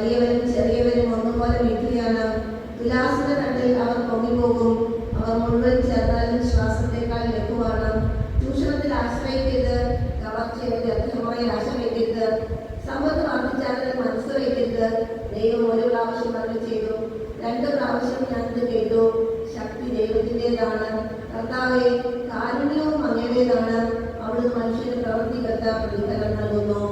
വലിയവരും ചെറിയവരും ഒന്നുപോലെ വീട്ടിലാണ്. തുലാസിന്റെ തണ്ടിൽ അവർ പൊങ്ങിപ്പോകും. അവർ മുഴുവൻ ചേർന്നാലും ശ്വാസത്തെക്കാൾ ലഘുവാണ്. ചൂഷണത്തിൽ ആശ്രയിക്കരുത്, കവർച്ചയുടെ വ്യർത്ഥമായി ആശ വയ്ക്കരുത്, സമ്പത്ത് വർദ്ധിച്ചാലും മനസ്സ് വയ്ക്കരുത്. ദൈവം ഒരു പ്രാവശ്യം അത് ചെയ്തു, 2 പ്രാവശ്യം ഞാനിത് കേട്ടു. ശക്തി ദൈവത്തിൻ്റെതാണ്. കർത്താവേ, കാരുണ്യവും അങ്ങയുടേതാണ്. അവിടുന്ന് മനുഷ്യന് പ്രവർത്തിക്കത്ത പ്രതിഫലം നൽകുന്നു.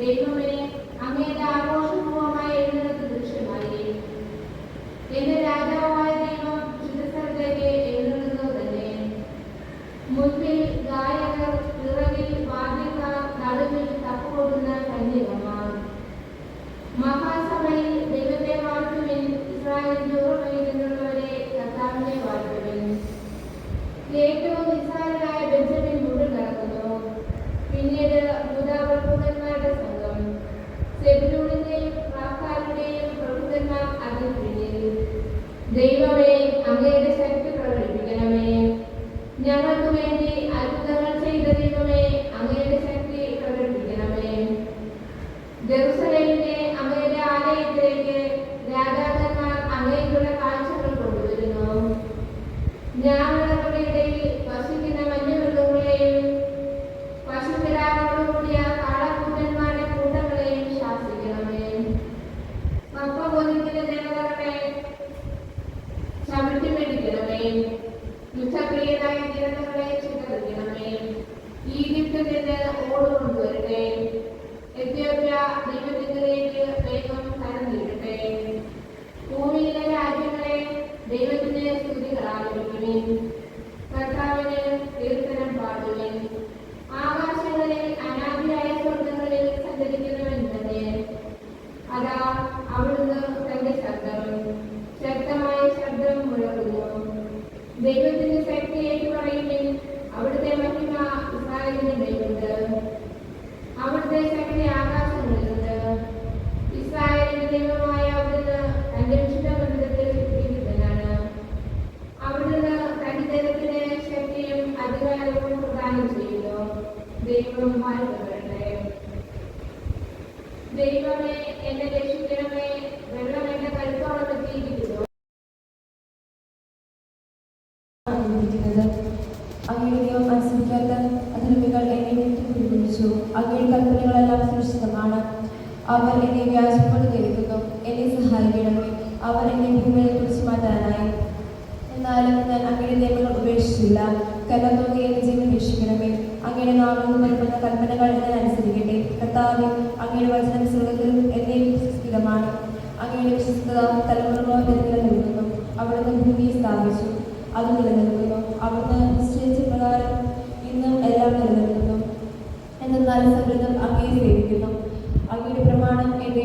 ദൈവമേ, അങ്ങയുടെ ആഘോഷപൂർവമായ എഴുന്നേൽപ്പ് ദൃശ്യമായി. എന്റെ രാജാവായ ദൈവം ശുദ്ധസ്ഥലത്തേക്ക് എഴുന്നേൽക്കുന്നത് തന്നെ. മുൻപിൽ ഗായകർ, പിറകിൽ വാദ്യക്കാർ, നടുവിൽ തപ്പുകൊടുന്ന കന്യകമാർ. മഹാസഭയിൽ ദൈവത്തെ വാഴ്ത്തുവിൻ. ഇസ്രായേലിന്റെ ഉറവയിൽ നിന്നുള്ളവരെ കർത്താവിനെ വാഴ്ത്തുവിൻ. ഏറ്റവും നിസ്സാരരായ ബെഞ്ചമിൻ മുഴുവൻ നടക്കുന്നു. പിന്നീട് പ്രഭുക്കന്മാരുടെ സംഘം, സെബൂലൂനിന്റെയും റാഫാലിന്റെയും പ്രഭുക്കന്മാർ അതിൽ പിന്നിൽ. ദൈവമേ, അങ്ങയുടെ ശക്തി പ്രകടിപ്പിക്കണമേ. ഞങ്ങൾക്ക് വേണ്ടി അത്ഭുതങ്ങൾ ചെയ്ത ദൈവമേ, അങ്ങയുടെ ശക്തി പ്രകടിപ്പിക്കണമേ. ജെറുസലേമിലെ അങ്ങയുടെ ആലയത്തിലേക്ക് രാജാക്കന്മാർ അങ്ങേക്കുള്ള കാഴ്ചകൾ കൊണ്ടുവരുന്നു. ഞാവളകളുടെ ഇടയിൽ വസിക്കുന്ന മഞ്ഞമൃഗങ്ങളെയും പശുക്കിടാക്കളോടുകൂടിയ കാളക്കൂട്ടന്മാരുടെ കൂട്ടങ്ങളെയും ശാസിക്കണമേ. കപ്പകൊതിക്കുന്ന ജനതകളെ ചവിട്ടി മേടിക്കണമേ. യുദ്ധപ്രിയരായ ജനതകളെ ചിതറിക്കണമേ. ഈജിപ്തിൽ നിന്ന് ഓടുകൊണ്ടുവരട്ടെ. എത്യോപ്യ ദൈവത്തിലേക്ക് വേഗം കടന്നിരട്ടെ. ഭൂമിയിലെ രാജ്യങ്ങളെ ദൈവത്തിന് സ്തുതികൾ ആലപിക്കുവിൻ. കർത്താവിന് കീർത്തനം പാടുവിൻ. ആകാശങ്ങളിൽ അനാദിയായ സ്വർഗങ്ങളിൽ സഞ്ചരിക്കുന്നവൻ തന്നെ. അതാ അവിടുന്ന് തന്റെ ശക്തമായ ശബ്ദം മുഴക്കുന്നു. ദൈവത്തിന്റെ ശക്തി ഏറ്റുപറയുവിൻ. അവിടുത്തെ മഹിമ ഇസ്രായേലിന് മേലുണ്ട്. അവിടുത്തെ ശക്തി ആകാശങ്ങളിലുണ്ട്. ഇസ്രായേലിന്റെ ദൈവമായ അവിടുന്ന് തന്റെ വിശുദ്ധ മന്ദിരത്തിൽ ജീവിതനാണ്. അവിടുന്ന് തന്റെ ജനത്തിന് ശക്തിയും അധികാരവും പ്രദാനം ചെയ്യുന്നു. ദൈവം വാഴ്ത്തപ്പെടട്ടെ. ദൈവമേ, എന്നെ രക്ഷിക്കണമേ. വെള്ളം എന്റെ കരുത്തോളം എത്തിയിരിക്കുന്നു. അങ്ങയുടെ ദൈവം അനുസരിക്കാത്ത അധർമ്മികൾ എന്നെ വിളിച്ചു. അങ്ങയുടെ കൽപ്പനകളെല്ലാം സുരക്ഷിതമാണ്. അവർ എന്നെ വ്യാജപ്പെട്ട് ധരിക്കുന്നു. എന്നെ സഹായിക്കണമേ. അവർ എന്നെ ഭൂമിയെ കുറിച്ച് മാറ്റാനായി. എന്നാലും ഞാൻ അങ്ങയുടെ നിയമങ്ങൾ ഉപേക്ഷിച്ചില്ല. കരം നോക്കി എന്റെ ജീവൻ രക്ഷിക്കണമേ. അങ്ങയുടെ നാമങ്ങൾ വരുന്ന കൽപ്പനകൾ ഞാൻ അനുസരിക്കട്ടെ. കർത്താവേ, അങ്ങയുടെ വചനം സ്വർഗ്ഗത്തിലും എന്നെ വിശ്വസ്തമാണ്. അങ്ങയുടെ വിശ്വസ്തത തലമുറകളോട് നിലനിൽക്കുന്നു. അവിടുന്ന് ഭൂമിയെ സ്ഥാപിച്ചു, അത് നിലനിൽക്കുന്നു. അവിടുന്ന് നിശ്ചയിച്ച പ്രകാരം ഇന്നും എല്ലാം നിലനിൽക്കുന്നു. എന്നാൽ സമൃദ്ധം അങ്ങയെ സേവിക്കുന്നു. അങ്ങയുടെ പ്രമാണം എന്റെ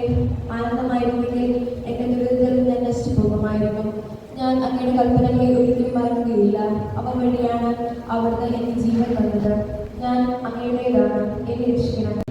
ആനന്ദമായിരുന്നെങ്കിൽ എന്റെ ദുരിതത്തിൽ ഞാൻ നശിച്ചുപോകുമായിരുന്നു. ഞാൻ അങ്ങയുടെ കൽപ്പനകളെ ഒരിക്കലും മറക്കുകയില്ല. അവ വഴിയാണ് അവിടുന്ന് എനിക്ക് ജീവൻ തന്നത്. ഞാൻ അങ്ങയുടേതാണ്. എന്നെ രക്ഷിക്കണം.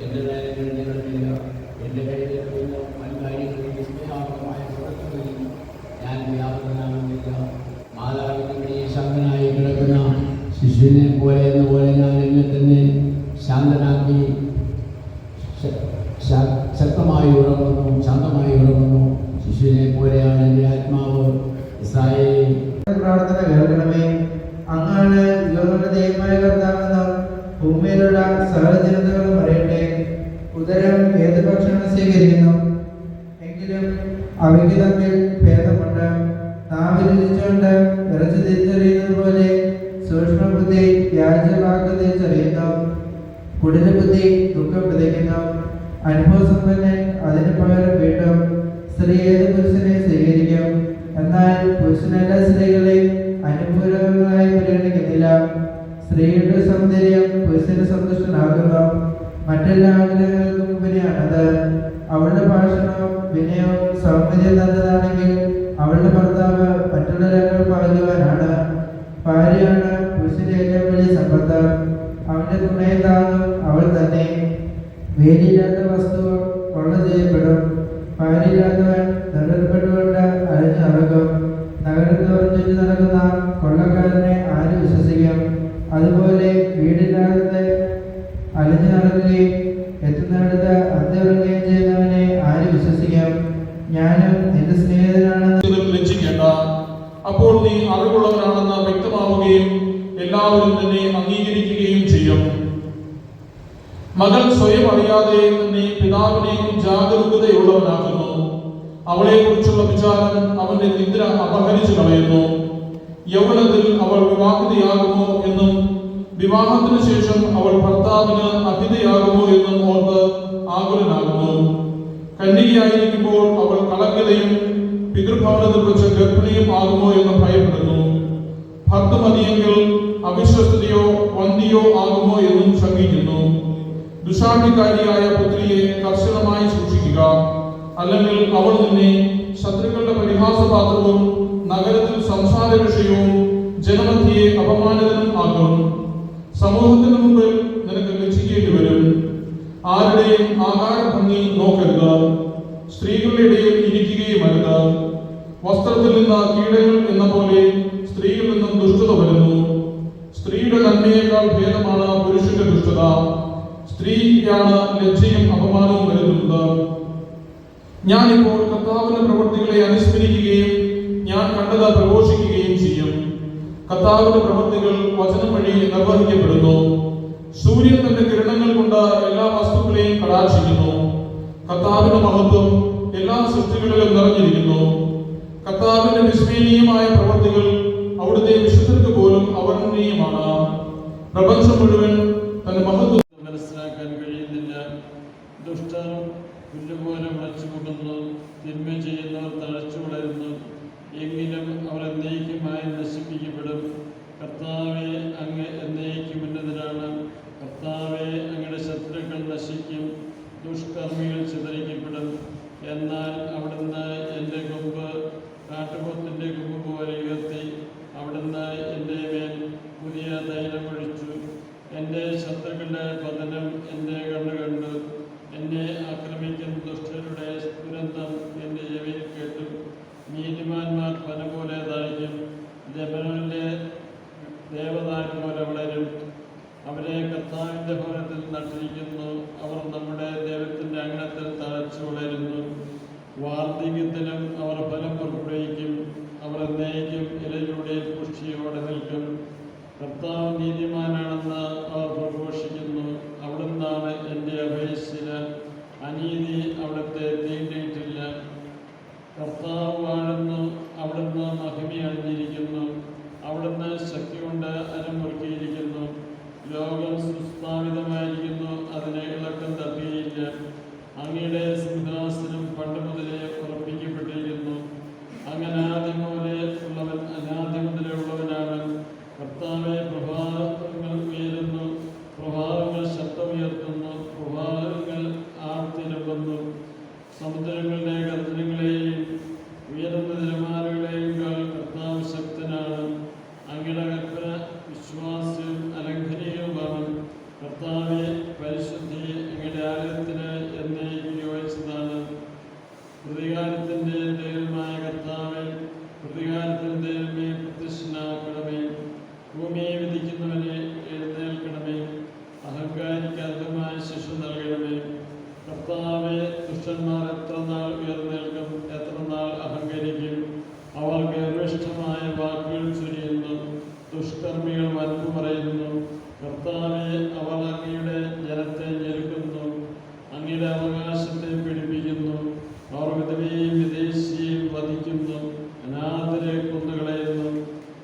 എന്റെ നേരങ്ങൾ നിലനില്ല. എന്റെ കയ്യിലുള്ള വൻകാര്യങ്ങളിൽ വിസ്മയാത്മകമായ പ്രവർത്തനങ്ങളിൽ ഞാൻ വ്യാപകനാകുന്നില്ല. മാതാവിന്റെ ശാന്തനായി കിടക്കുന്ന ശിശുവിനെ പോലെ എന്ന പോലെ ഞാൻ എന്നെ തന്നെ ശാന്തനാക്കി ശക്തമായി ഉറങ്ങുന്നു, ശാന്തമായി ഉറങ്ങുന്നു. ശിശുവിനെ പോലെയാണ് എൻ്റെ ആത്മാവ്. ഇസ്രായേൽ പ്രാർത്ഥന കേൾക്കണമേ. അങ്ങാണ് യഹോവയുടെ ദൈവമായ കർത്താവെന്നും ഭൂമിയിലുള്ള സകല ജനതകളും അറിയട്ടെ. ഉദരം ഏത് ഭക്ഷണം സ്വീകരിക്കുന്നു, എങ്കിലും അവയ്ക്ക് തമ്മിൽ ഭേദമുണ്ട്. നാവ് രുചിച്ചുകൊണ്ട് ഇറച്ചി തിരിച്ചറിയുന്നത് പോലെ സൂക്ഷ്മബുദ്ധി വ്യാജവാക്ക് തിരിച്ചറിയുന്നു. കുടിലബുദ്ധി ദുഃഖം വിതയ്ക്കുന്നു. അനുഭവസമ്പന്നൻ അതിന് പകരം വീട്ടും. സ്ത്രീ ഏത് പുരുഷനെ സ്വീകരിക്കും, എന്നാൽ പുരുഷനെല്ലാ സ്ത്രീകളെയും അനുപൂരകങ്ങളായി പരിഗണിക്കുന്നില്ല. സ്ത്രീയുടെ സൗന്ദര്യം പുരുഷന് സന്തുഷ്ടനാകുന്നു. മറ്റെല്ലാ ആഗ്രഹങ്ങൾക്കും ഉപരിയാണത്. അവളുടെ ഭാഷണവും വിനയവും സൗന്ദര്യം നല്ലതാണെങ്കിൽ അവളുടെ ഭർത്താവ് മറ്റുള്ളവരെക്കാൾ ഭാഗ്യവാനാണ്. ഭാര്യയാണ് പുരുഷന്റെ ഏറ്റവും വലിയ സമ്പത്ത്. അവന്റെ തുണയിൽ താങ്ങും അവൾ തന്നെ. വേലിയില്ലാത്ത വസ്തു കൊള്ള ചെയ്യപ്പെടും. ഭാര്യയില്ലാത്തവൻ നെടുപ്പെട്ടുകൊണ്ട് അഴിഞ്ഞു നടക്കും. നഗരത്തോറും ചുറ്റി നടക്കുന്ന കൊള്ളക്കാരനെ ആര് വിശ്വസിക്കും? അതുപോലെ വീടില്ലാതെ അലിഞ്ഞു നടക്കുകയും എത്തുന്നിടത്ത് അന്ത്യറുകയും ചെയ്യുന്നവനെ ആര് വിശ്വസിക്കാം? ഞാനും നിന്റെ സ്നേഹിതനാണെന്ന് ലജ്ജിക്കേണ്ട. അപ്പോൾ നീ അറിവുള്ളവരാണെന്ന് വ്യക്തമാവുകയും എല്ലാവരും നിന്നെ അംഗീകരിക്കുകയും ചെയ്യും. മകൾ സ്വയം അറിയാതെ തന്നെ പിതാവിനെ ജാഗരൂകതയുള്ളവനാക്കുന്നു. അവളെ കുറിച്ചുള്ള വിചാരം അവന്റെ നിദ്ര അപഹരിച്ചു കളയുന്നു. യൗവനത്തിൽ അവൾ വിവാഹിതയാകുമോ എന്നും വിവാഹത്തിന് ശേഷം അവൾ ഭർത്താവിന് അഹിതയാകുമോ എന്നും ഓർത്ത് ആകുലനാകുന്നു. കന്യകയായിരിക്കുമ്പോൾ അവൾ കളങ്കിതയും പിതൃഭവനത്തിൽ വെച്ച് ഗർഭിണിയും ആകുമോ എന്ന് ഭയപ്പെടുന്നു. ഭർത്തമതിയെങ്കിൽ അവിശ്വസ്തയോ വന്ധിയോ ആകുമോ എന്നും ശങ്കിക്കുന്നു. ദുശാഠ്യക്കാരിയായ പുത്രിയെ കർശനമായി സൂക്ഷിക്കുക, അല്ലെങ്കിൽ അവൾ നിന്നെ ശത്രുക്കളുടെ പരിഹാസപാത്രവും നഗരത്തിൽ സംസാര വിഷയവും ജനമധ്യയെ അപമാനിതനും ആകും. സമൂഹത്തിന് മുമ്പിൽ നിനക്ക് ലജ്ജിക്കേണ്ടി വരും. ആരുടെയും ആകാരഭംഗി നോക്കരുത്. സ്ത്രീകളുടെ ഇടയിൽ ഇരിക്കുകയുമരുത്. വസ്ത്രത്തിൽ നിന്ന് കീടങ്ങൾ എന്ന പോലെ സ്ത്രീയിൽ നിന്നും ദുഷ്ടത വരുന്നു. സ്ത്രീയുടെ നന്മയേക്കാൾ ഭേദമാണ് പുരുഷന്റെ ദുഷ്ടത. സ്ത്രീയാണ് ലജ്ജയും അപമാനവും വരുത്തുന്നത്. ഞാനിപ്പോൾ കർത്താവിന്റെ പ്രവൃത്തികളെ അനുസ്മരിക്കുകയും ഞാൻ കണ്ടത് പ്രഘോഷിക്കുകയും ചെയ്യും. കർത്താവിന്റെ പ്രവൃത്തികൾ വചനം വഴി നിർവഹിക്കപ്പെടുന്നു. സൂര്യൻ തന്റെ കിരണങ്ങൾ കൊണ്ട് എല്ലാ വസ്തുക്കളെയും കടാക്ഷിക്കുന്നു. കർത്താവിന്റെ മഹത്വം എല്ലാ സൃഷ്ടികളിലും നിറഞ്ഞിരിക്കുന്നു. കർത്താവിന്റെ വിസ്മരണീയമായ പ്രവൃത്തികൾ അവിടുത്തെ വിശുദ്ധർക്ക് പോലും അവർണ്ണനീയമാണ്. പ്രപഞ്ചം മുഴുവൻ തന്റെ മഹത്വം മനസ്സിലാക്കാൻ കഴിയുന്നില്ല. ദുഷ്ടർ പുല്ലുപോലെ മുളച്ചുപൊക്കുന്നു, തിന്മ ചെയ്യുന്നവർ തഴച്ചു വളരുന്നു. എങ്കിലും അവർ എന്നേക്കുമായി നശിപ്പിക്കപ്പെടും. കർത്താവെ, അങ്ങ് എന്നേക്കും ഉന്നതനാണ്. കർത്താവെ, അങ്ങയുടെ ശത്രുക്കൾ നശിക്കും, ദുഷ്കർമ്മികൾ ചിതറിക്കപ്പെടും. എന്നാൽ അവിടുന്ന് എൻ്റെ കൊമ്പ് കാട്ടുപോത്തിന്റെ കൊമ്പ് പോലെ ഉയർത്തി. അവിടുന്ന് എൻ്റെ മേൽ പുതിയ തൈലമൊഴിച്ചു. എൻ്റെ ശത്രുക്കളുടെ പതനം എൻ്റെ കണ്ണു കണ്ടു. എന്നെ ആക്രമിക്കുന്ന ദുഷ്ടരുടെ ദുരന്തം എൻ്റെ ചെവിയിൽ കേട്ടു. നീതിമാന്മാർ പന പോലെ താഴ്ക്കും, ലെബനോനിലെ ദേവദാരു പോലെ വളരും. അവരെ കർത്താവിൻ്റെ ഭവനത്തിൽ നട്ടിരിക്കുന്നു. അവർ നമ്മുടെ ദൈവത്തിൻ്റെ അങ്കണത്തിൽ തഴച്ചു വളരുന്നു. വാർദ്ധക്യത്തിലും അവർ ഫലം പുറപ്പെടുവിക്കും. അവർ എന്നേക്കും ഇലയിലൂടെ പുഷ്ടിയോടെ നിൽക്കും. കർത്താവ് നീതിമാനാണെന്ന് അവർ പ്രഘോഷിക്കുന്നു. അവിടുന്നാണ് എൻ്റെ അപേക്ഷിത. അനീതി അവിടുത്തെ തീണ്ടിയിട്ടില്ല. കർത്താവ് വാഴുന്നു, അവിടുന്ന് മഹിമയണിഞ്ഞിരിക്കുന്നു. അവിടുന്ന് ശക്തി കൊണ്ട് അരമുറുക്കിയിരിക്കുന്നു. ലോകം സുസ്ഥാപിതമായിരിക്കുന്നു, അതിനെ ഇളക്കം തട്ടിയില്ല. അങ്ങയുടെ സിംഹാസനം പണ്ട് മുതലേ ഉറപ്പിക്കപ്പെട്ടിരിക്കുന്നു. അങ്ങനെ ആദ്യം മുതലേ ഉള്ളവനാണ്. കർത്താവെ, പ്രഭാതങ്ങൾ ഉയരുന്നു, പ്രഭാതങ്ങൾ ശബ്ദമുയർത്തുന്നു, പ്രഭാതങ്ങൾ ആർത്തിരമ്പുന്നു. സമുദ്രങ്ങളുടെ ഗർജനങ്ങളെയും ഉയരുന്ന തിരമാലകളെയും കർത്താവ് ശക്തനാണ്. അങ്ങയുടെ കൽപ്പന വിശ്വാസ്യവും അലംഘനീയവുമാണ്. കർത്താവെ, പരിശുദ്ധി അങ്ങയുടെ ആലയത്തിന് എന്നേക്കും യോജിച്ചതാണ്. പ്രതികാരത്തിൻ്റെ ദൈവമായ കർത്താവെ, പ്രതികാരത്തിൻ്റെ ദൈവമേ, പ്രത്യക്ഷനാക്കണമേ. ഭൂമിയെ വിധിക്കുന്നവനെ എഴുന്നേൽക്കണമേ. അഹങ്കാരിക്ക് അർഹമായ ശിക്ഷ നൽകണമേ. കർത്താവെ, ദുഷ്ടന്മാർ എത്ര നാൾ ഉയർന്നേൽക്കും, എത്ര നാൾ അഹങ്കരിക്കും? അവർ ഗർവിഷ്ഠമായ വാക്കുകൾ ചൊരിയുന്നു. ദുഷ്കർമ്മികൾ വൻപു പറയുന്നു. കർത്താവെ, അവർ അങ്ങയുടെ ജനത്തെ ഞെരുക്കുന്നു, അങ്ങയുടെ അവകാശത്തെ പീഡിപ്പിക്കുന്നു. അവർ വിധവയെയും വിദേശിയെയും വധിക്കുന്നു, അനാഥരെ കൊന്നുകളയുന്നു.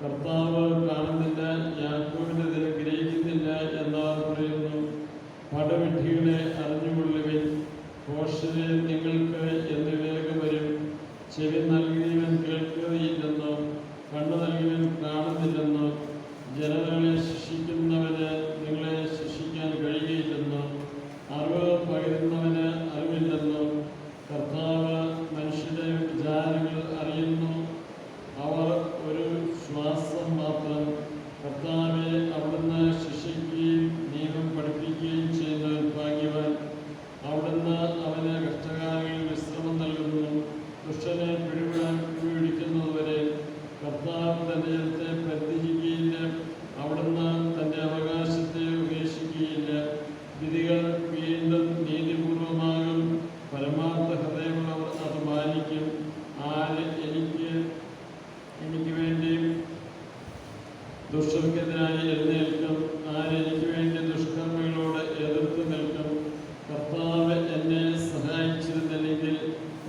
കർത്താവ് കാണുന്നില്ല, യാക്കോബിന്റെ ദിനം ഗ്രഹിക്കുന്നില്ല എന്നവർ പറയുന്നു. പടവിഡ്ഢികളെ അറിഞ്ഞുകൊള്ളുവിൻ, ഭോഷരെ നിങ്ങൾക്ക് എന്ന് വേഗം വരും. ചെവി നൽകിയവൻ കേൾക്കുകയില്ലെന്നോ, കണ്ണു നൽകിയവൻ കാണുന്നില്ലെന്നോ, ജനങ്ങളെ ശിക്ഷിക്കുന്നവന് നിങ്ങളെ ശിക്ഷിക്കാൻ കഴിയുകയില്ലെന്നോ, അറിവ് പകരുന്നവന് അറിവില്ലെന്നോ. കർത്താവ് മനുഷ്യരുടെ വിചാരങ്ങൾ അറിയുന്നു, അവർ ഒരു ശ്വാസം മാത്രം. കർത്താവെ, അവിടുന്ന് ശിക്ഷിക്കുകയും നിയമം പഠിപ്പിക്കുകയും ചെയ്യുന്നവൻ ഭാഗ്യവാൻ. അവിടുന്ന് അവന് കഷ്ടകാലങ്ങളിൽ വിശ്രമം നൽകുന്നു. ദുഷ്ടനെ പിടിക്കുന്നതുവരെ കർത്താവ് തൻ്റെ ജനത്തെ പരിത്യജിക്കുകയില്ല. അവിടുന്ന് തൻ്റെ അവകാശത്തെ ഉപേക്ഷിക്കുകയില്ല. വിധികൾ വീണ്ടും നീതിപൂർവമാകും, പരമാർത്ഥ ഹൃദയമുള്ളവർ അത് മാനിക്കും. ആര് എനിക്ക് വേണ്ടി ദുഷ്ടർക്കെതിരായി എഴുന്നേൽക്കും? ആര് എനിക്ക് വേണ്ടി ദുഷ്കർമ്മികളോട് എതിർത്ത് നിൽക്കും? കർത്താവ് എന്നെ സഹായിച്ചിരുന്നില്ലെങ്കിൽ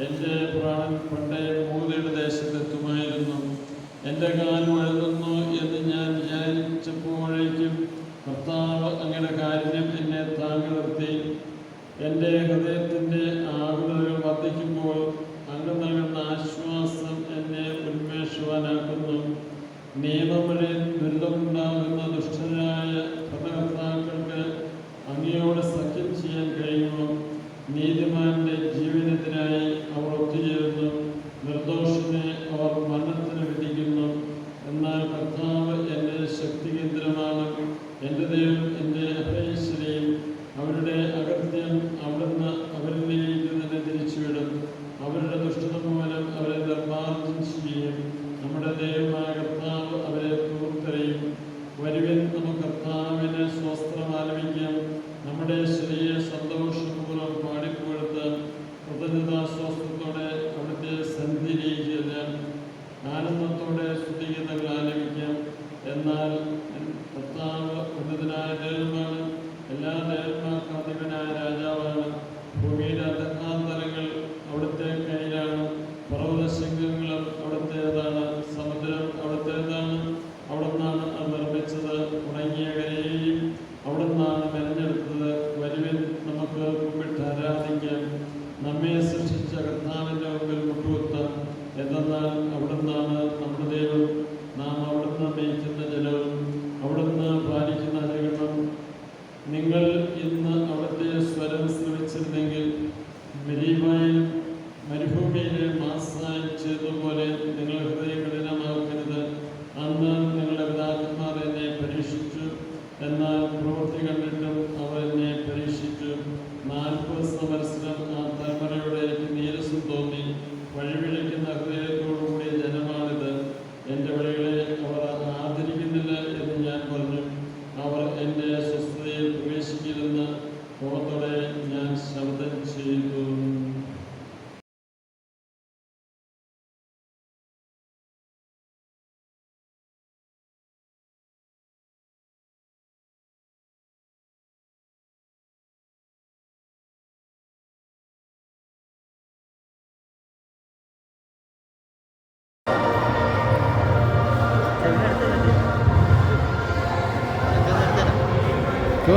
എൻ്റെ പ്രാണൻ പണ്ടേ മൂലയുടെ ദേശത്തെത്തുമായിരുന്നു. എൻ്റെ കാൽ വഴുതുന്നു എന്ന് ഞാൻ വിചാരിച്ചപ്പോഴേക്കും കർത്താവ് അങ്ങയുടെ കാരുണ്യം എന്നെ താങ്ങി നിർത്തി. എൻ്റെ ഹൃദയത്തിൻ്റെ ആകുലതകൾ വർദ്ധിക്കുമ്പോൾ അങ്ങ് നൽകുന്ന ആശ്വാസം എന്നെ ഉന്മേഷവാനാക്കുന്നു. നിയമം വഴി ദുരിതമുണ്ടാകുന്ന ദുഷ്ടരായ ഭരണകർത്താക്കൾക്ക് അങ്ങയോട് സഖ്യം ചെയ്യാൻ കഴിയുമോ? നീതിമാന്റെ ജീവനെതിരായി അവർ ഒത്തുചേരുന്നു, നിർദോഷനെ അവർ മരണത്തിന് വിധിക്കുന്നു. എന്നാൽ കർത്താവ് എൻ്റെ ശക്തികേന്ദ്രമാണ്, എൻ്റെ ദൈവം എൻ്റെ അഭയശ്വരയും. അവരുടെ അകൃത്യം അവിടുന്ന് അവരിലേക്ക് തന്നെ തിരിച്ചുവിടും. അവരുടെ ദുഷ്ടത മൂലം അവരെ നിർമ്മാർജ്ജനം ചെയ്യും. നമ്മുടെ ദൈവമായ കർത്താവ് അവരെ തൂർത്തെറിയും. വരുവിൻ, നമുക്ക് കർത്താവിന് സ്വസ്ത്രം ആലപിക്കാം. നമ്മുടെ ശരിയെ സന്തോഷപൂർവ്വം പാടിപ്പുകഴ്ത്ത് കൃതജ്ഞതാസ്വാസ്ഥത്തോടെ അവിടുത്തെ സന്ധിയിലേക്ക് ചെല്ലാം. ആനന്ദത്തോടെ സ്തുതിഗീതങ്ങൾ ആലപിക്കാം. എന്നാൽ കർത്താവ് ഉന്നതനായ ദൈവമാണ്, എല്ലാ ദൈവന്മാർക്കും അധിപനായ രാജാവാണ്. ഭൂമിയിലെ അധഃാന്തരങ്ങൾ അവിടുത്തെ കയ്യിലാണ്, പർവ്വതശൃംഗങ്ങളും അവിടുത്തേതാണ്, സമുദ്രം അവിടുത്തേതാണ്. അവിടുന്നാണ് അത് നിർമ്മിച്ചത്, ഉണങ്ങിയ കരയെയും അവിടുന്നാണ് മെനഞ്ഞെടുത്തത്. വരുവിൻ, നമുക്ക് കുമ്പിട്ട് ആരാധിക്കാം. നമ്മെ സൃഷ്ടിച്ച കർത്താവിൻ്റെ മുമ്പിൽ മുട്ടുകുത്താം. എന്തെന്നാൽ അവിടുന്നാണ് നമ്മുടെ ദൈവം, നാം അവിടുന്ന് നയിക്കുന്ന ജലവും അവിടുന്ന് പാലിക്കുന്ന ജഗണം. നിങ്ങൾ ഇന്ന് അവിടുത്തെ സ്വരം ശ്രമിച്ചിരുന്നെങ്കിൽ മെരീബായിൽ മരുഭൂമിയിലെ മാസായി ചെയ്തതുപോലെ നിങ്ങൾ ഹൃദയം കഠിനമാക്കരുത്. അന്ന് നിങ്ങളുടെ പിതാക്കന്മാർ എന്നെ പരീക്ഷിച്ചു, എന്നാൽ പ്രവൃത്തി കണ്ടിട്ടും അവർ എന്നെ പരീക്ഷിച്ചു. 40 സംവത്സരം ആ തലമുറയോടെ എനിക്ക് നീരസം തോന്നി. വഴിവിളിക്കുന്ന ഹൃദയത്തോടുകൂടിയ ജനമാണിത്. എൻ്റെ വഴികളെ അവർ ആദരിക്കുന്നില്ല എന്ന് ഞാൻ പറഞ്ഞു. അവർ എൻ്റെ സ്വസ്ഥതയിൽ പ്രവേശിക്കില്ലെന്ന് കോപത്തോടെ ഞാൻ ശബ്ദം ചെയ്തു.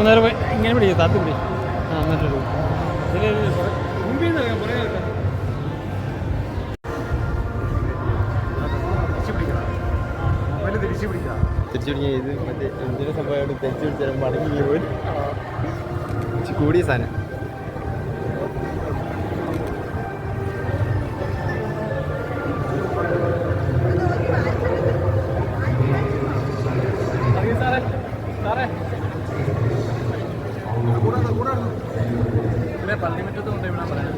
നേരം ഇങ്ങനെ പിടിക്കും, താത്തി പിടി. ആ, എന്നിട്ട് മുമ്പിൽ നിന്ന് അറിയാം, കുറേ കേൾക്കാം. തിരിച്ചു പിടിക്കുക ഇത് മറ്റേ എന്തിനു സംഭവം തിരിച്ചു പിടിച്ചാൽ മടങ്ങി പോയി കൂടിയ സാധനം. പള്ളിമുറ്റത്തുകൊണ്ട് ഇവിടെ പറയാം.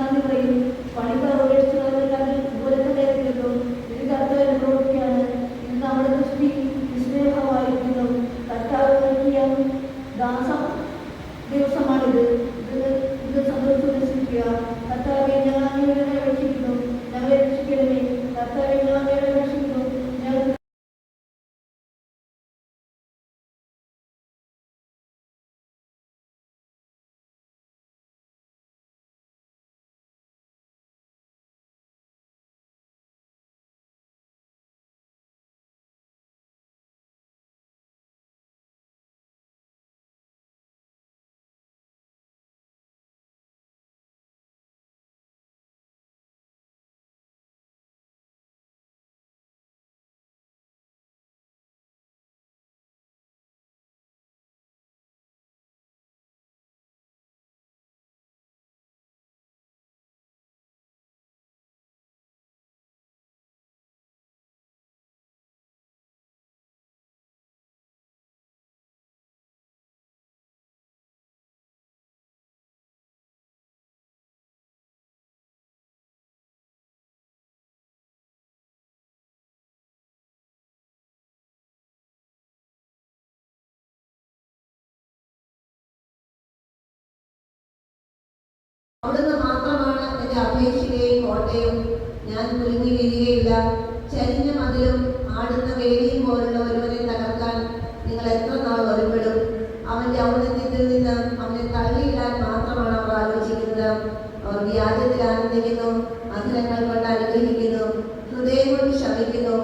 നന്ദി പറയും. പണിക്കാർ ഇതുപോലെ തന്നെയായിരുന്നു. ഇത് കർത്താവിന്റെ പ്രവൃത്തിയാണ്. ഇത് നമ്മുടെ ദൃഷ്ടി വിസ്മയമായിരിക്കുന്നു. കർത്താവ് നൽകിയ ദിവസമാണിത്. ഇത് സന്തോഷത്തോടെ ശ്രമിക്കുക. കർത്താവെ, ഞങ്ങൾ അങ്ങയുടെ രക്ഷിക്കുന്നു. ഞങ്ങളെ രക്ഷിക്കണമേ. കർത്താവെ, ഞങ്ങൾ അങ്ങയുടെ രക്ഷിക്കുന്നു. ഞങ്ങൾ അവിടുന്ന് മാത്രമാണ് എൻ്റെ അപേക്ഷയും കോട്ടയും. ഞാൻ കുലുങ്ങി വീഴുകയില്ല. ചരിഞ്ഞ മതിലും ആടുന്ന വേലിയും പോലുള്ള ഒരുവനെ തകർക്കാൻ നിങ്ങൾ എത്ര നാൾ ഒരുപ്പെടും? അവൻ്റെ ഔന്നത്യത്തിൽ നിന്ന് അവനെ തള്ളിയിടാൻ മാത്രമാണ് അവർ ആലോചിക്കുന്നത്. അവർ വ്യാജത്തിൽ ആനന്ദിക്കുന്നു, അധരങ്ങൾ കൊണ്ട് അനുഗ്രഹിക്കുന്നു, ഹൃദയം കൊണ്ട് ശമിക്കുന്നു.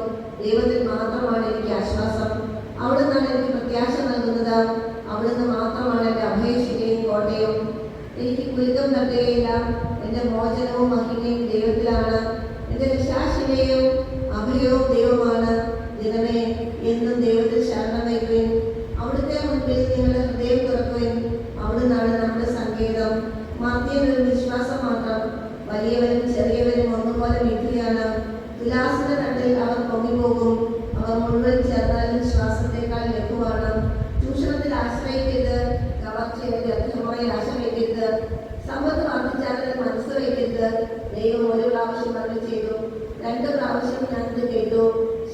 ദൈവത്തിൽ മാത്രമാണ് എനിക്ക് ആശ്വാസം. അവിടുന്നാണ് എനിക്ക് പ്രത്യാശ നൽകുന്നത്. അവിടുന്ന് മാത്രമാണ് എൻ്റെ അപേക്ഷയും കോട്ടയും. എനിക്ക് കുലുക്കം തട്ടുകയില്ല. എൻ്റെ മോചനവും മഹിമയും ദൈവത്തിലാണ്. എൻ്റെ രക്ഷാശിലയും അഭയവും ദൈവമാണ്. ദിനമേ, എന്നും ദൈവത്തിൽ ശരണം വയ്ക്കുവിൻ. അവിടുത്തെ മുൻപിൽ നിങ്ങളുടെ ഹൃദയം തുറക്കുവിൻ. അവിടുന്നാണ് നമ്മുടെ സങ്കേതം. മധ്യനൊരു വിശ്വാസം മാത്രം. വലിയവരും ചെറിയവരും ഒന്നുപോലെ മിഥ്യയാണ്. തുലാസിന്റെ തണ്ടിൽ അവർ പൊങ്ങിപ്പോകും. അവർ മുഴുവൻ ചേർന്നാലും ശ്വാസത്തെക്കാൾ ലഘുവാണ്. ചൂഷണത്തിൽ ആശ്രയിക്കരുത്. കവർച്ചയുടെ വ്യർത്ഥമായി ആശ വയ്ക്കരുത്. സമ്പത്ത് വർദ്ധിച്ചാൽ മനസ്സ് വയ്ക്കരുത്. ദൈവം ഒരു പ്രാവശ്യം അത് ചെയ്തു, 2 പ്രാവശ്യം ഞാനത് കേട്ടു.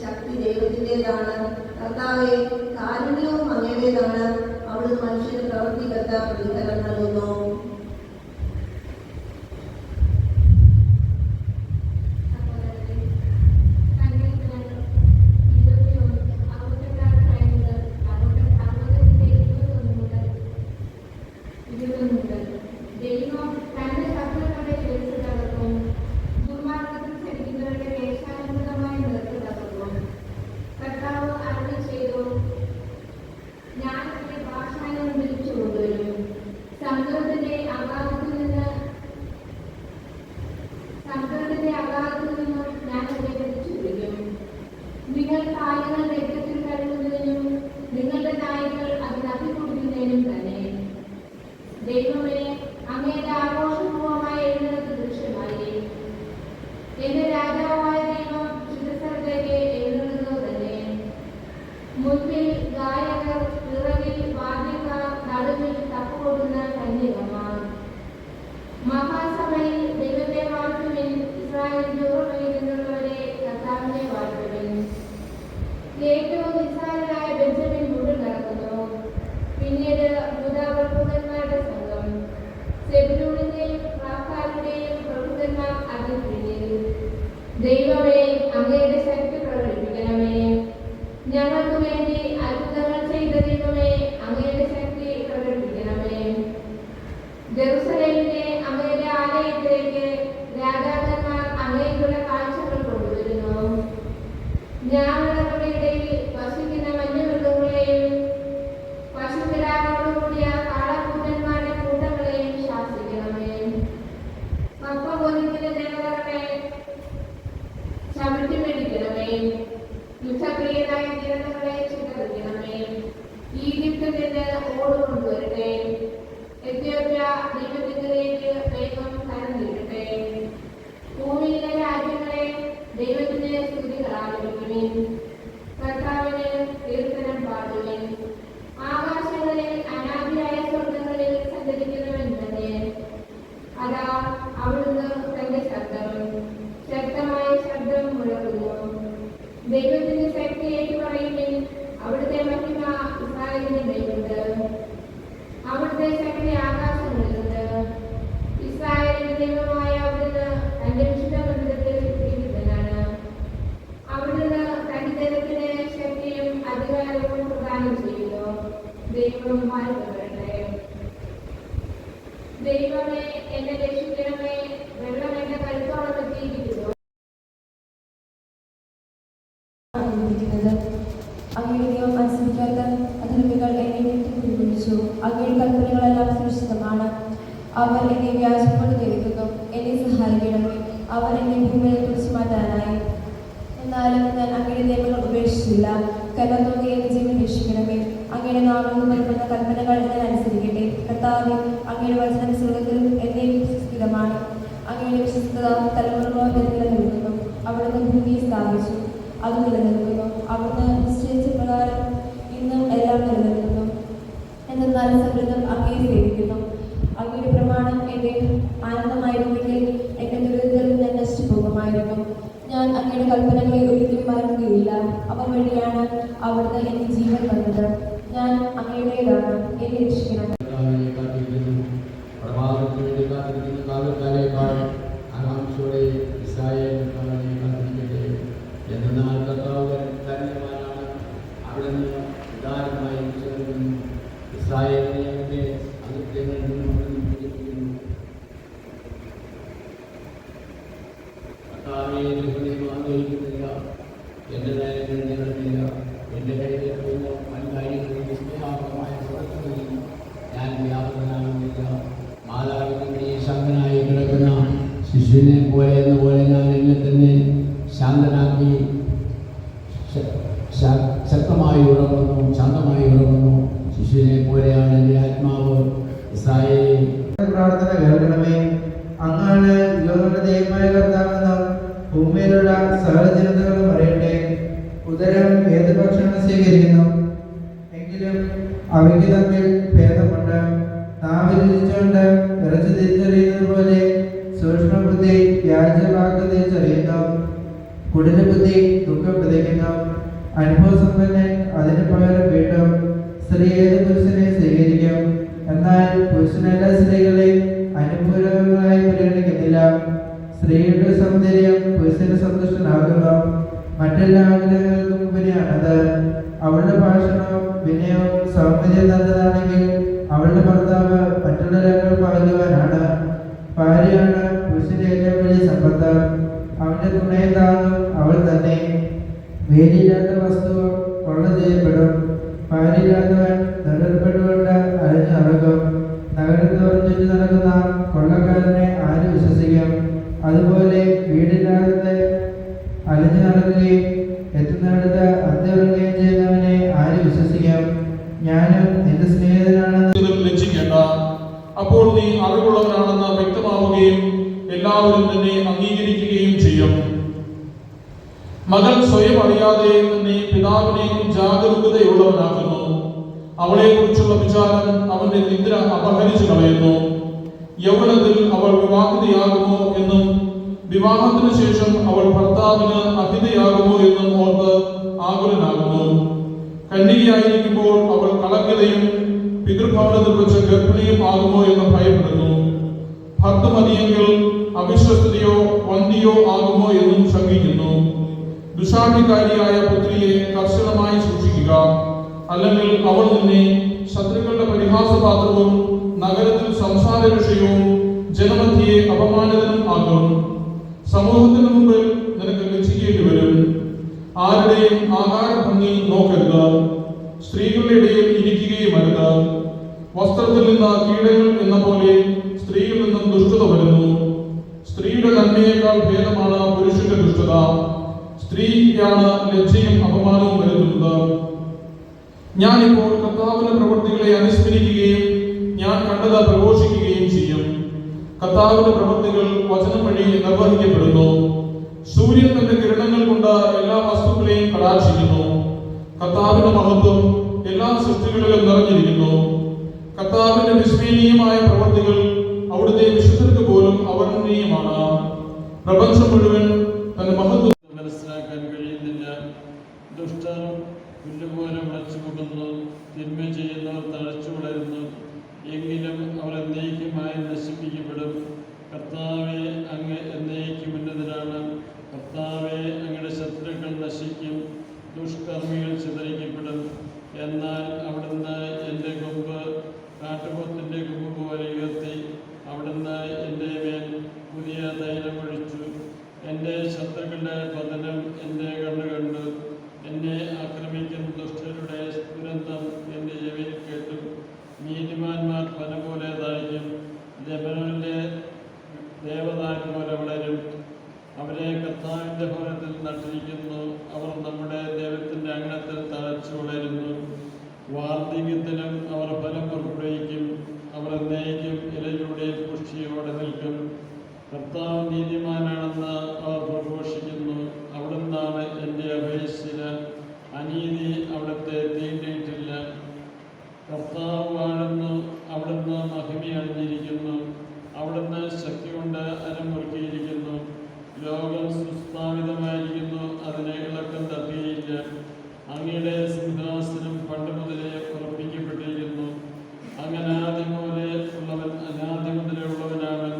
ശക്തി ദൈവത്തിൻ്റെതാണ്. കർത്താവെ, കാരുണ്യവും അങ്ങയുടേതാണ്. അവിടുന്ന് മനുഷ്യന് പ്രവർത്തിക്കത്ത പ്രതിഫലം നൽകുന്നു. ദൈവമേ, അങ്ങയുടെ ആഘോഷപൂർവമായ എഴുന്നേൽപ്പ് ദൃശ്യമായി. എന്റെ രാജാവായ ദൈവം ശുദ്ധസ്ഥലത്തേക്ക് എഴുന്നേൽക്കുന്നത് തന്നെ. മുൻപിൽ ഗായകർ, പിറകിൽ വാദ്യക്കാർ, നടുവിൽ തപ്പുകൊടുന്ന കന്യകമാർ. മഹാസഭയിൽ ദൈവത്തെ വാഴ്ത്തുവിൻ. ഇസ്രായേൽ ജോറയിൽ നിന്നുള്ളവരെ കർത്താവിനെ വാഴ്ത്തുവിൻ. ഏറ്റവും നിസ്സാരരായ ബെഞ്ചമിൻ മുഴുവൻ നടക്കുന്നു. പിന്നീട് പ്രഭുക്കന്മാരുടെ സംഘം. സെബൂലൂനിന്റെയും റാഫാലിന്റെയും പ്രഭുക്കന്മാർ അതിൽ പിന്നിൽ. ദൈവമേ, അങ്ങയുടെ ശക്തി പ്രകടിപ്പിക്കണമേ. ഞങ്ങൾക്ക് വേണ്ടി അത്ഭുതങ്ങൾ ചെയ്ത ദൈവമേ, അങ്ങയുടെ ശക്തി പ്രകടിപ്പിക്കണമേ. ജെറുസലേമിലെ അങ്ങയുടെ ആലയത്തിലേക്ക് രാജാക്കന്മാർ അങ്ങേക്കുള്ള കാഴ്ചകൾ കൊണ്ടുവരുന്നു. ഞാവളകളുടെ ഇടയിൽ വസിക്കുന്ന വന്യമൃഗങ്ങളെയും പശുക്കിടാങ്ങളോടുകൂടിയ കാളക്കൂട്ടന്മാരുടെ കൂട്ടങ്ങളെയും ശാസിക്കണമേ. പപ്പപോലിക്കുന്ന ദേവതകളെ ചവിട്ടി മേടിക്കണമേ. യുദ്ധപ്രിയരായ ദേവതകളെ ചിതറിക്കണമേ. ഈജിപ്തിൽ നിന്ന് ഓട് കൊണ്ടുവരട്ടെ. എത്യോപ്യ ദൈവത്തിലേക്ക് വേഗം കരഞ്ഞിരട്ടെ. ഭൂമിയിലെ രാജ്യങ്ങളെ ദൈവത്തിന്റെ സ്തുതികൾ ആലപിക്കുവിൻ. കർത്താവിന് കീർത്തനം പാടുവിൻ. ആകാശങ്ങളിൽ അനാദിയായ സ്വർഗങ്ങളിൽ സഞ്ചരിക്കുന്നവൻ തന്നെ. അതാ ദൈവം മാറ്റപ്പെടട്ടെ. ദൈവമേ, എന്നെ രക്ഷിക്കണമേ. വെള്ളം എന്റെ കഴുത്തോളം എത്തിയിരിക്കുന്നു. അങ്ങയുടെ നിയമം അനുസരിക്കാത്ത അധർമ്മികൾ എന്നെ വിളിച്ചു. അങ്ങയുടെ കൽപ്പനകളെല്ലാം സുരക്ഷിതമാണ്. അവർ എന്നെ വ്യാജപ്പെട്ട് ധരിക്കുന്നു. എന്നെ സഹായിക്കണമേ. അവർ എന്നെ ഭൂമിയെ കുറിച്ച് മാറ്റാനായി. എന്നാലും ഞാൻ അങ്ങയുടെ നിയമങ്ങൾ ഉപേക്ഷിച്ചില്ല. കരുണ തോന്നി എന്റെ ജീവൻ രക്ഷിക്കണമേ. അങ്ങയുടെ നാമങ്ങൾ നൽകുന്ന കൽപ്പനകൾ ഞാൻ അനുസരിക്കട്ടെ. കർത്താവേ, അങ്ങയുടെ വചനം സ്വർഗ്ഗത്തിലും എന്നെ സ്ഥിരമാണ്. അങ്ങയുടെ വിശ്വസ്തത തലമുറകളോളം നിലനിൽക്കുന്നു. അവിടുന്ന് ഭൂമിയെ സ്ഥാപിച്ചു, അത് നിലനിൽക്കുന്നു. അവിടുന്ന് നിശ്ചയിച്ച പ്രകാരം ഇന്നും എല്ലാം നിലനിൽക്കുന്നു. എന്നാൽ സമൃദ്ധം അങ്ങയെ സേവിക്കുന്നു. അങ്ങയുടെ പ്രമാണം എൻ്റെ ആനന്ദമായിരുന്നെങ്കിൽ എൻ്റെ ദുരിതത്തിൽ ഞാൻ നശിച്ചു പോകുമായിരുന്നു. ഞാൻ അങ്ങയുടെ കൽപ്പനകളെ ഒരിക്കലും മറക്കുകയില്ല. അവ വഴിയാണ് അവിടുന്ന് എനിക്ക് ജീവൻ തന്നത്. ഞാൻ അങ്ങയുടേതാണ്. എന്നെ രക്ഷിക്കണം. പ്രഭാതത്തിന് വേണ്ടി കാത്തിരിക്കുന്ന കാലക്കാരേക്കാൾ ആകാംക്ഷയോടെ ഇസ്രായേൽ കാത്തിരിക്കട്ടെ. എന്നാൽ കർത്താവ് ധന്യവാനാണ്. അവിടുന്ന് ഉദാരമായി ചേർക്കുന്നു. ഇസ്രായേലിനെ അവന്റെ അകൃത്യങ്ങളിൽ നിന്നും മോചിപ്പിക്കുന്നു. കർത്താവേ, ഹൃദയം ആഗ്രഹിക്കുന്നില്ല. എൻ്റെ നേരങ്ങൾ നീളുന്നില്ല. എൻ്റെ കയ്യിലുള്ള വൻകാര്യങ്ങളിൽ വിസ്മയാപകമായ പ്രവർത്തനങ്ങളിൽ ഞാൻ വ്യാപകനാകുന്നില്ല. മാതാവിന്റെ ശാന്തനായി കിടക്കുന്ന ശിശുവിനെ പോലെ എന്ന പോലെ ഞാൻ എന്നെ തന്നെ ശാന്തനാക്കി ശക്തമായി ഉറങ്ങുന്നു, ശാന്തമായി ഉറങ്ങുന്നു. ശിശുവിനെ പോലെയാണ് എൻ്റെ ആത്മാവ്. ഇസ്രായേലേ, പ്രാർത്ഥന കേൾക്കണമേ. അങ്ങാണ് യോരുടെ ദൈവമായ കർത്താവെന്നും ഭൂമിയിലുള്ള സകല ജനതകളും അറിയട്ടെ. ഉദരം ഏത് ഭക്ഷണം സ്വീകരിക്കുന്നു, എങ്കിലും അവയ്ക്ക് തമ്മിൽ ഭേദമുണ്ട്. നാവ് രുചിച്ചുകൊണ്ട് ഇറച്ചി തിരിച്ചറിയുന്നത് പോലെ സൂക്ഷ്മബുദ്ധി വ്യാജവാക്ക് തിരിച്ചറിയുന്നു. കുടിലബുദ്ധി ദുഃഖം വിതയ്ക്കുന്നു. അനുഭവസമ്പന്നൻ അതിന് പകരം വീട്ടും. സ്ത്രീ ഏത് പുരുഷനെ സ്വീകരിക്കും, എന്നാൽ പുരുഷനെല്ലാ സ്ത്രീകളെയും അനുകൂലങ്ങളായി പരിഗണിക്കുന്നില്ല. സ്ത്രീയുടെ സൗന്ദര്യം പുരുഷന് സന്തുഷ്ടനാകുന്നു. മറ്റെല്ലാ ആഗ്രഹങ്ങൾക്കും ഉപരിയാണത്. അവളുടെ ഭാഷണവും വിനയവും സൗന്ദര്യം നല്ലതാണെങ്കിൽ അവളുടെ ഭർത്താവ് മറ്റുള്ളവരെക്കാൾ ഭാഗ്യവാനാണ്. ഭാര്യയാണ് പുരുഷന്റെ ഏറ്റവും വലിയ സമ്പത്ത്. അവന്റെ തുണയും താങ്ങും അവൾ തന്നെ. വേലിയില്ലാത്ത വസ്തു കൊള്ള ചെയ്യപ്പെടും. ഭാര്യയില്ലാത്തവൻ നെടുൽപ്പെട്ടുകൊണ്ട് അലഞ്ഞു നടക്കും. നഗരത്തോറും ചുറ്റി നടക്കുന്ന കൊള്ളക്കാരനെ ആര് വിശ്വസിക്കും? അതുപോലെ വീടില്ലാതെ അലഞ്ഞു നടക്കുകയും എത്തുന്നിടത്ത് അന്ത്യപ്പെടുകയും ചെയ്യുന്നവനെ ആര് വിശ്വസിക്കും? ഞാനും നിന്റെ സ്നേഹിതനാണെന്ന് ലജ്ജിക്കേണ്ട. അപ്പോൾ നീ അറിവുള്ളവരാണെന്ന് വ്യക്തമാവുകയും എല്ലാവരും നിന്നെ അംഗീകരിക്കുകയും ചെയ്യും. മകൻ സ്വയം അറിയാതെ തന്നെ പിതാവിനെ ജാഗരൂകതയുള്ളവനാക്കുന്നു. അവളെ കുറിച്ചുള്ള വിചാരം അവന്റെ നിദ്ര അപഹരിച്ചു കളയുന്നു. യൗവനത്തിൽ അവൾ വിവാഹിതയാകുമോ എന്നും വിവാഹത്തിന് ശേഷം അവൾ ഭർത്താവിന് അഹിതയാകുമോ എന്നും ഓർത്ത് ആകുലനാകുന്നു. കന്യകയായിരിക്കുമ്പോൾ അവൾ കളങ്കിതയും പിതൃഭവനത്തിൽ വെച്ച് ഗർഭിണിയും ആകുമോ എന്ന് ഭയപ്പെടുന്നു. ഭർത്തമതിയെങ്കിൽ അവിശ്വസ്തയോ വന്തിയോ ആകുമോ എന്നും ശങ്കിക്കുന്നു. ദുശാഠ്യകാരിയായ പുത്രിയെ കർശനമായി സൂക്ഷിക്കുക, അല്ലെങ്കിൽ അവൾ നിന്നെ ശത്രുക്കളുടെ പരിഹാസപാത്രവും നഗരത്തിൽ സംസാര വിഷയവും ജനമധ്യയെ അപമാനിതനും ആകും. സമൂഹത്തിന് മുമ്പിൽ നിനക്ക് ലജ്ജിക്കേണ്ടി വരും. ആരുടെയും ആകാര ഭംഗി നോക്കരുത്. സ്ത്രീകളുടെ ഇടയിൽ ഇരിക്കുകയും അരുത്. വസ്ത്രത്തിൽ നിന്ന് കീടങ്ങൾ എന്ന പോലെ സ്ത്രീയിൽ നിന്നും ദുഷ്ടത വരുന്നു. സ്ത്രീയുടെ നന്മയേക്കാൾ ഭേദമാണ് പുരുഷന്റെ ദുഷ്ടത. സ്ത്രീയാണ് ലജ്ജയും അപമാനവും വരുത്തുന്നത്. ഞാനിപ്പോൾ കർത്താവിന്റെ പ്രവൃത്തികളെ അനുസ്മരിക്കുകയും ഞാൻ കണ്ടത് പ്രഘോഷിക്കുകയും ചെയ്യും. കർത്താവിന്റെ പ്രവൃത്തികൾ വചനം വഴി നിർവഹിക്കപ്പെടുന്നു. സൂര്യൻ തന്റെ കിരണങ്ങൾ കൊണ്ട് എല്ലാ വസ്തുക്കളെയും കടാക്ഷിക്കുന്നു. കർത്താവിന്റെ മഹത്വം എല്ലാ സൃഷ്ടികളിലും നിറഞ്ഞിരിക്കുന്നു. കർത്താവിന്റെ വിസ്മരണീയമായ പ്രവൃത്തികൾ അവിടുത്തെ വിശുദ്ധർക്ക് പോലും അവർണ്ണനീയമാണ്. പ്രപഞ്ചം മുഴുവൻ തന്റെ മഹത്വം മനസ്സിലാക്കാൻ കഴിയുന്നില്ല. ദുഷ്ടർ പുല്ലുപോലെ മുളച്ചുപോകുന്നു, തിന്മ ചെയ്യുന്നവർ തഴച്ചു വളരുന്നു. എങ്കിലും അവർ എന്നേക്കുമായി നശിപ്പിക്കപ്പെടും. കർത്താവെ, അങ്ങ് എന്നേക്കും ഉന്നതനാണ്. കർത്താവെ, അങ്ങയുടെ ശത്രുക്കൾ നശിക്കും, ദുഷ്കർമ്മികൾ ചിതറിക്കപ്പെടും. എന്നാൽ അവിടുന്ന് എൻ്റെ കൊമ്പ് കാട്ടുപോത്തിൻ്റെ കൊമ്പ് പോലെ ഉയർത്തി. അവിടുന്ന് എൻ്റെ മേൽ പുതിയ തൈലമൊഴിച്ചു. എൻ്റെ ശത്രുക്കളുടെ പതനം എൻ്റെ കണ്ണു കണ്ടു. എന്നെ ആക്രമിക്കുന്ന ദുഷ്ടരുടെ ദുരന്തം എൻ്റെ ചെവിയിൽ കേട്ടു. നീതിമാന്മാർ പന പോലെ താഴ്ക്കും, ലെബനോനിലെ ദേവദാരു പോലെ വളരും. അവരെ കർത്താവിൻ്റെ ഭവനത്തിൽ നട്ടിരിക്കുന്നു. അവർ നമ്മുടെ ദൈവത്തിൻ്റെ അങ്കണത്തിൽ തഴച്ചു വളരുന്നു. വാർദ്ധക്യത്തിലും അവർ ഫലം പുറപ്പെടുവിക്കും. അവർ എന്നേക്കും ഇലയിലൂടെ പുഷ്ടിയോടെ നിൽക്കും. കർത്താവ് നീതിമാനാണെന്ന് അവർ പ്രഘോഷിക്കുന്നു. അവിടുന്നാണ് എൻ്റെ അപേക്ഷിത. അനീതി അവിടുത്തെ തീണ്ടിയിട്ടില്ല. കർത്താവ് വാഴുന്നു. അവിടുന്ന് മഹിമ അണിഞ്ഞിരിക്കുന്നു. അവിടുന്ന് ശക്തി കൊണ്ട് അരമുറുക്കിയിരിക്കുന്നു. ലോകം സുസ്ഥാപിതമായിരിക്കുന്നു, അതിനെ ഇളക്കം തട്ടിയില്ല. അങ്ങയുടെ സിംഹാസനം പണ്ട് മുതലേ ഉറപ്പിക്കപ്പെട്ടിരിക്കുന്നു. അങ്ങനെ അനാദ്യം മുതലേ ഉള്ളവനാണ്.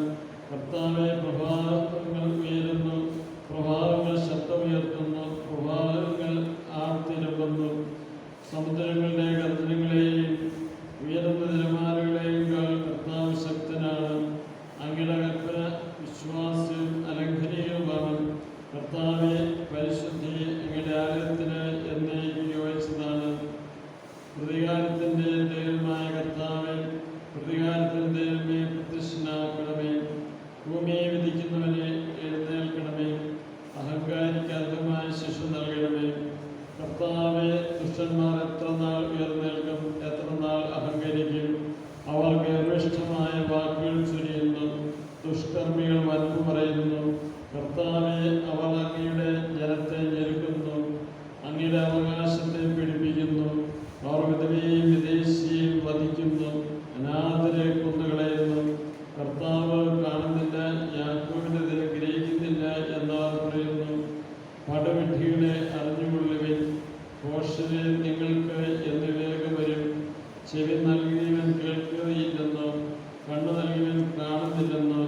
കർത്താവെ, പ്രഭാതങ്ങൾ ഉയരുന്നു, പ്രഭാതങ്ങൾ ശബ്ദമുയർത്തുന്നു, പ്രഭാതങ്ങൾ ആർത്തിരമ്പുന്നു. സമുദ്രങ്ങളുടെ ഗർജനങ്ങളെയും ഉയർന്ന തിരമാലകളെയും കർത്താവ് ശക്തനാണ്. അങ്ങയുടെ കൽപ്പന വിശ്വാസ്യവും അലംഘനീയവുമാണ്. കർത്താവെ, പരിശുദ്ധി അങ്ങയുടെ ആലയത്തിന് എന്നേക്കും യോജിച്ചതാണ്. പ്രതികാരത്തിൻ്റെ ദൈവമായ കർത്താവെ, പ്രതികാരത്തിൻ്റെ ദൈവമേ, പ്രത്യക്ഷനാക്കണമേ. ഭൂമിയെ വിധിക്കുന്നവനെ എഴുന്നേൽക്കണമേ. അഹങ്കാരിക്ക് അർഹമായ ശിക്ഷ നൽകണമേ. കർത്താവെ, ദുഷ്ടന്മാർ എത്ര നാൾ ഉയർന്നേൽക്കും, എത്ര നാൾ അഹങ്കരിക്കും? അവർ ഗർവിഷ്ഠമായ വാക്കുകൾ ചൊരിയുന്നു, ദുഷ്കർമ്മികൾ വൻപു പറയുന്നു. കർത്താവെ, അവർ അങ്ങയുടെ ജനത്തെ ഞെരുക്കുന്നു, അങ്ങയുടെ അവകാശത്തെ പീഡിപ്പിക്കുന്നു. അവർ വിധവയെയും വിദേശിയെയും വധിക്കുന്നു, അനാഥരെ കൊന്നുകളയുന്നു. കർത്താവ് കാണുന്നില്ല, യാക്കോബിനെതിരെ ഗ്രഹിക്കുന്നില്ല എന്നവർ പറയുന്നു. പടവിഡ്ഢികളെ അറിഞ്ഞുകൊള്ളുവിൻ, ഭോഷരെ നിങ്ങൾക്ക് എന്ന് വേഗം വരും. ചെവി നൽകിയവൻ കേൾക്കുകയില്ലെന്നോ, കണ്ണു നൽകിയവൻ കാണുന്നില്ലെന്നോ,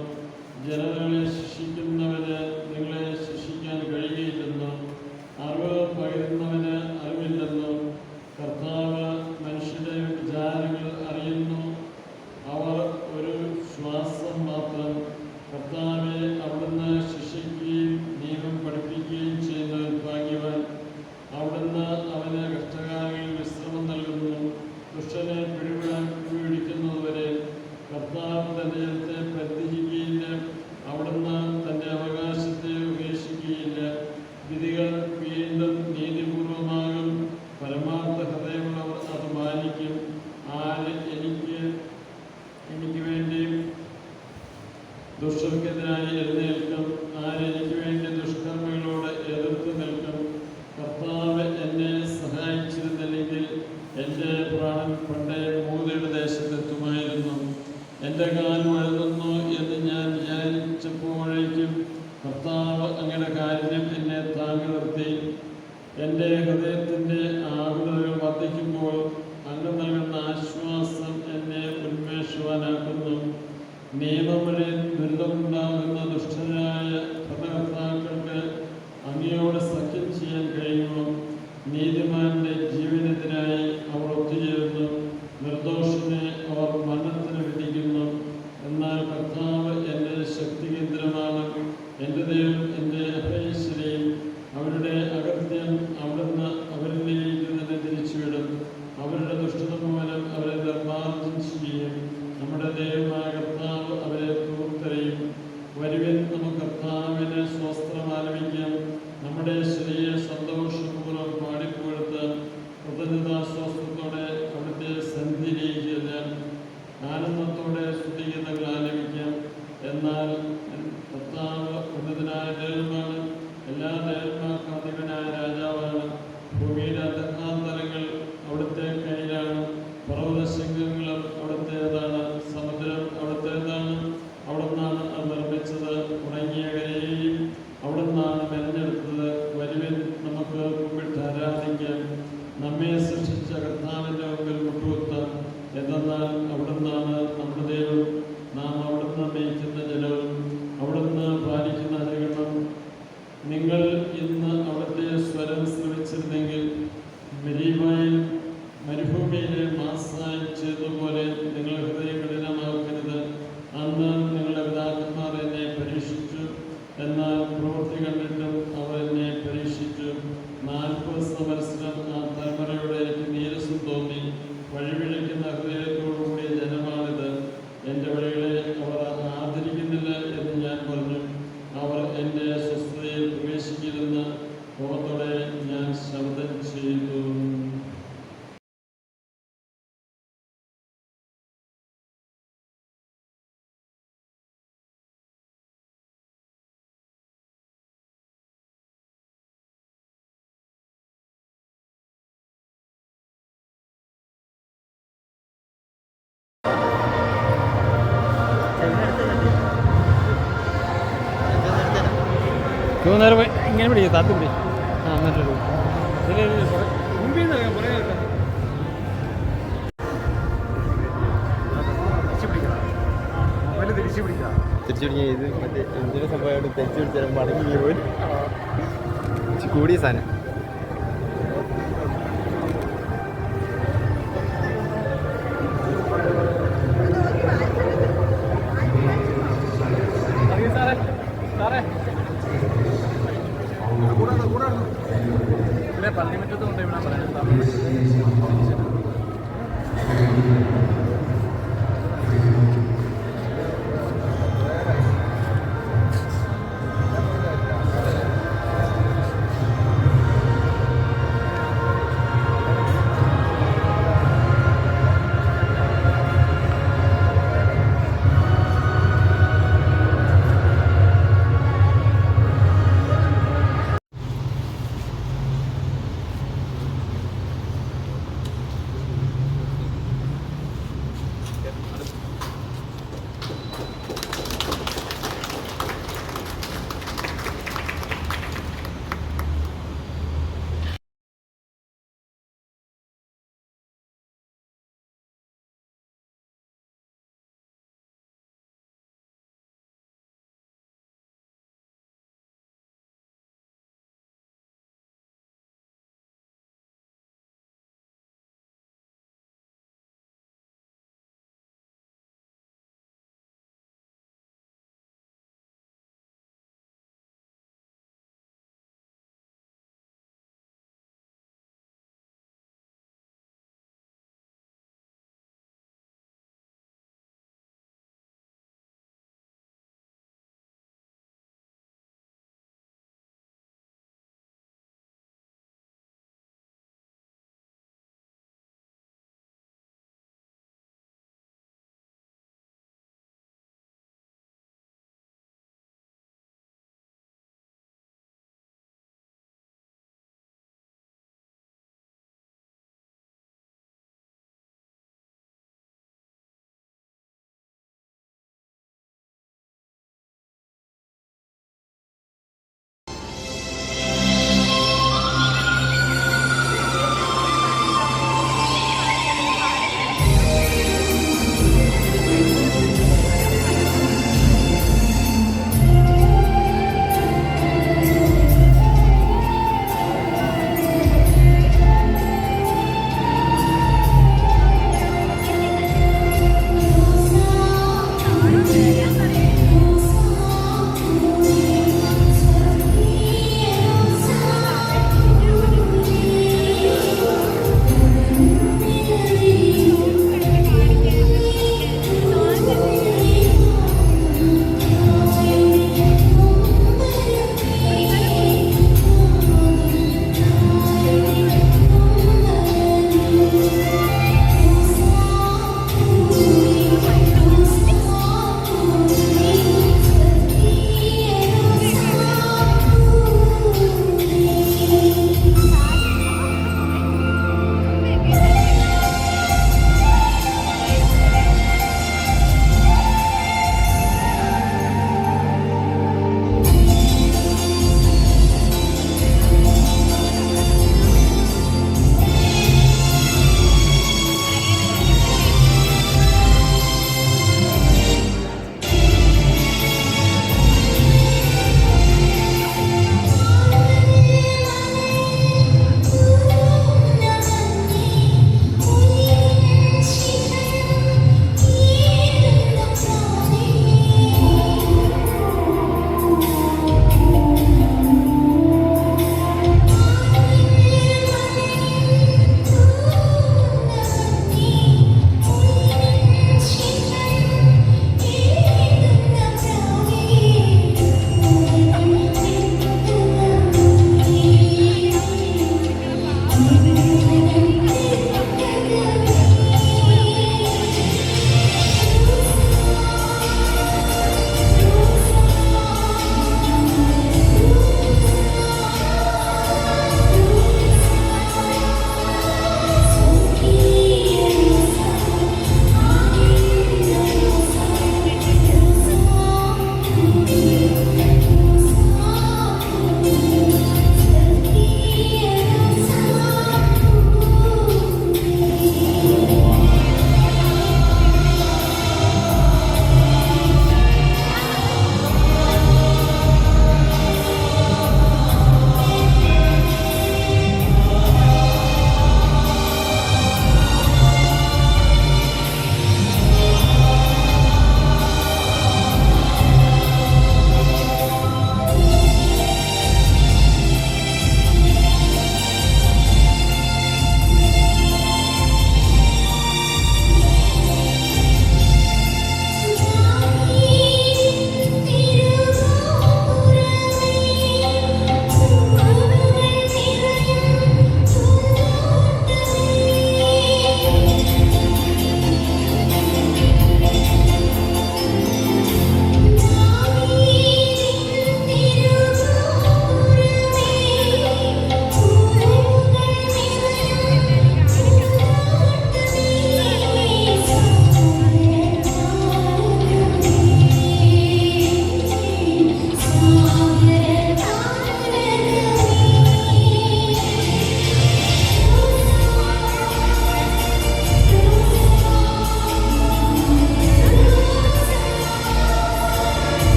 ജനതകളെ ശിക്ഷിക്കുന്നവന് നിങ്ങളെ ശിക്ഷിക്കാൻ കഴിയുകയില്ലെന്നോ, അറിവ് പകരുന്നവന് അറിവില്ലെന്നോ. കർത്താവ് മനുഷ്യരുടെ വിചാരങ്ങൾ അറിയുന്നു, അവർ ഒരു ശ്വാസം മാത്രം. കർത്താവെ, അവിടുന്ന് ശിക്ഷിക്കുകയും നിയമം പഠിപ്പിക്കുകയും ചെയ്യുന്ന ഭാഗ്യവാൻ. അവിടുന്ന് അവന് കഷ്ടകാലങ്ങളിൽ വിശ്രമം നൽകുന്നു. ദുഷ്ടനെ പിടിക്കുന്നതുവരെ കർത്താവ് തൻ്റെ ജനത്തെ പരിത്യജിക്കുകയില്ല. അവിടുന്ന് തൻ്റെ അവകാശത്തെ ഉപേക്ഷിക്കുകയില്ല. വിധികൾ വീണ്ടും നീതിപൂർവമാകും, പരമാർത്ഥ ഹൃദയമുള്ളവർ അത് മാനിക്കും. ആര് എനിക്ക് വേണ്ടിയും ദുഷ്ടർക്കെതിരായി എഴുന്നേൽക്കും? ആര് എനിക്ക് വേണ്ടി ദുഷ്കർമ്മികളോട് എതിർത്ത് നിൽക്കും? കർത്താവ് എന്നെ സഹായിച്ചിരുന്നില്ലെങ്കിൽ എൻ്റെ പ്രാണൻ പണ്ടേ മൂതയുടെ ദേശത്തെത്തുമായിരുന്നു. എൻ്റെ കാൽ വഴുതുന്നു എന്ന് ഞാൻ വിചാരിച്ചപ്പോഴേക്കും കർത്താവ് അങ്ങയുടെ കാരുണ്യം എന്നെ താങ്ങി നിർത്തി. എൻ്റെ ഹൃദയത്തിൻ്റെ ആകുലതകൾ വർദ്ധിക്കുമ്പോൾ അങ്ങ് നൽകുന്ന ആശ്വാസം എന്നെ ഉന്മേഷവാനാക്കുന്നു. നിയമം വഴി ദുരിതമുണ്ടാകുന്ന ദുഷ്ടരായ ഭരണകർത്താക്കൾക്ക് അങ്ങയോട് സഖ്യം ചെയ്യാൻ കഴിയുമോ? നീതിമാന്റെ ജീവനെതിരായി അവർ ഒത്തുചേരുന്നു, നിർദോഷനെ അവർ മരണത്തിന് വിധിക്കുന്നു. എന്നാൽ കർത്താവ് എൻ്റെ ശക്തി കേന്ദ്രമാണ്, എൻ്റെ ദൈവം എൻ്റെ അഭയശ്വരയും. അവരുടെ അകൃത്യം അവിടുന്ന് അവരിലേക്ക് തന്നെ തിരിച്ചുവിടും. അവരുടെ ദുഷ്ടത മൂലം അവരെ നിർമ്മാർജ്ജനം ചെയ്യും. നമ്മുടെ ദൈവമായ കർത്താവ് അവരെ തൂർത്തെറിയും. വരുവിൻ, നമുക്ക് കർത്താവിന് സ്വസ്ത്രം ആലപിക്കാം. നമ്മുടെ ശരീര സന്തോഷപൂർവ്വം പാടിപ്പുകഴ്ത്താൻ കൃതജ്ഞതാസ്വാസ്ഥത്തോടെ അവിടുത്തെ സന്ധിയിലേക്ക് ചെല്ലാം. ആനന്ദത്തോടെ സ്തുതിഗീതങ്ങൾ ആലപിക്കാം. എന്നാൽ കർത്താവ് ഉന്നതനായ ദൈവമാണ്, എല്ലാ ദൈവന്മാർക്കും അധിപനായ രാജാവാണ്. ഭൂമിയിലെ അന്തരാന്തരങ്ങൾ അവിടുത്തെ കയ്യിലാണ്. പർവ്വതശൃംഗങ്ങളും അവിടുത്തേതാണ്, സമുദ്രം അവിടുത്തേതാണ്. അവിടുന്നാണ് അത് നിർമ്മിച്ചത്, ഉണങ്ങിയ കരയെയും അവിടുന്നാണ് മെനഞ്ഞെടുത്തത്. വരുവിൻ, നമുക്ക് കുമ്പിട്ട് ആരാധിക്കാം. നമ്മെ സൃഷ്ടിച്ച കർത്താവിൻ്റെ മുമ്പിൽ മുട്ടുകുത്താം. എന്തെന്നാൽ അവിടുന്നാണ് നമ്മുടെ ദൈവം, നാം അവിടുന്ന് നയിക്കുന്ന ജനവും അവിടുന്ന് പാലിക്കുന്ന അനുകരണം. നിങ്ങൾ ഇന്ന് അവിടുത്തെ സ്വരം ശ്രമിച്ചിരുന്നെങ്കിൽ മെരീബായിൽ നേരം ഇങ്ങനെ പിടിക്കും താത്തി പിടി ആ എന്നിട്ടൊരു മുമ്പിൽ നിന്ന് അറിയാം പറയാം തിരിച്ചു പിടിക്കുക ഇത് മറ്റേ എന്തിനു സംഭവമാണ് തെച്ചു പിടിച്ചാൽ മടങ്ങി പോയി കൂടിയ സാധനം പള്ളിമുറ്റത്ത് കൊണ്ടുപോയി പറയാം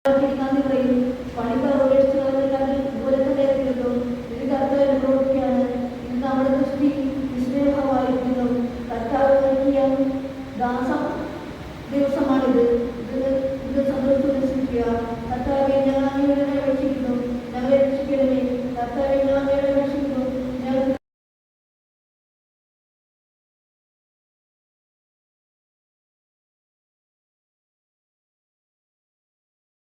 നന്ദി പറയുന്നു. പണിക്കാർ